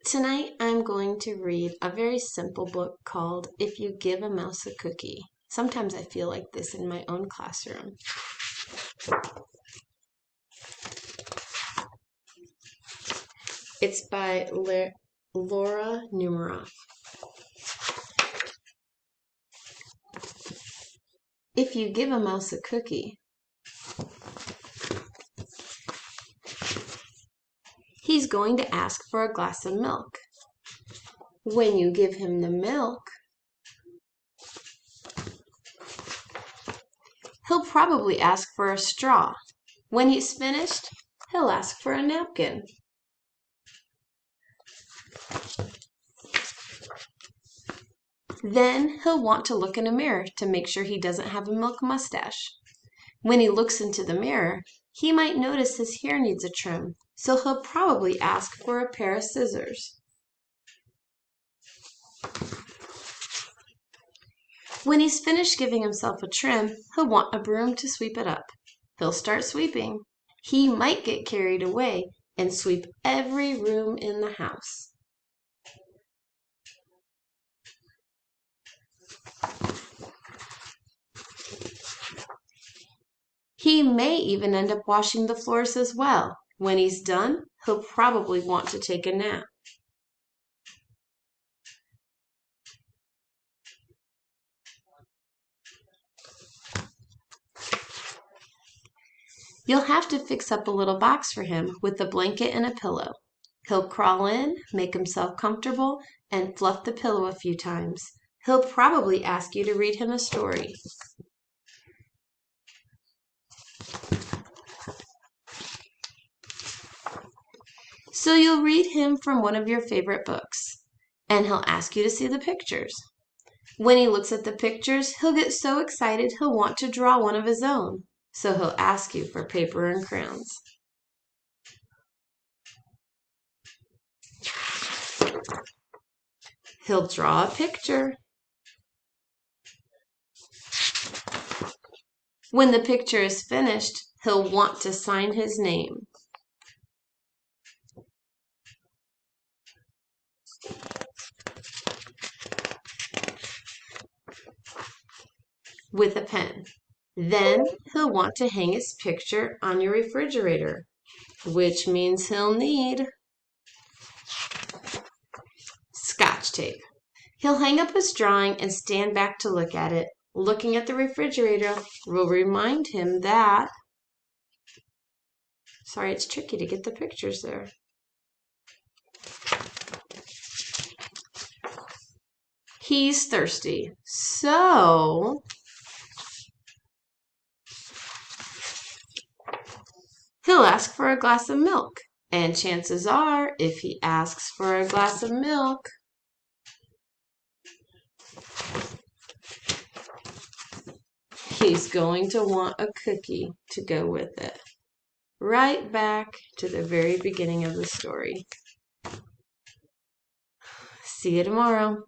Tonight I'm going to read a very simple book called If You Give a Mouse a Cookie. Sometimes I feel like this in my own classroom. It's by Laura Numeroff. If you give a mouse a cookie, he's going to ask for a glass of milk. When you give him the milk, he'll probably ask for a straw. When he's finished, he'll ask for a napkin. Then he'll want to look in a mirror to make sure he doesn't have a milk mustache. When he looks into the mirror, he might notice his hair needs a trim, so he'll probably ask for a pair of scissors. When he's finished giving himself a trim, he'll want a broom to sweep it up. He'll start sweeping. He might get carried away and sweep every room in the house. He may even end up washing the floors as well. When he's done, he'll probably want to take a nap. You'll have to fix up a little box for him with a blanket and a pillow. He'll crawl in, make himself comfortable, and fluff the pillow a few times. He'll probably ask you to read him a story. So you'll read him from one of your favorite books, and he'll ask you to see the pictures. When he looks at the pictures, he'll get so excited he'll want to draw one of his own. So he'll ask you for paper and crayons. He'll draw a picture. When the picture is finished, he'll want to sign his name. With a pen. Then he'll want to hang his picture on your refrigerator, which means he'll need Scotch tape. He'll hang up his drawing and stand back to look at it. Looking at the refrigerator will remind him that, sorry, it's tricky to get the pictures there. He's thirsty, so he'll ask for a glass of milk. And chances are, if he asks for a glass of milk, he's going to want a cookie to go with it. Right back to the very beginning of the story. See you tomorrow.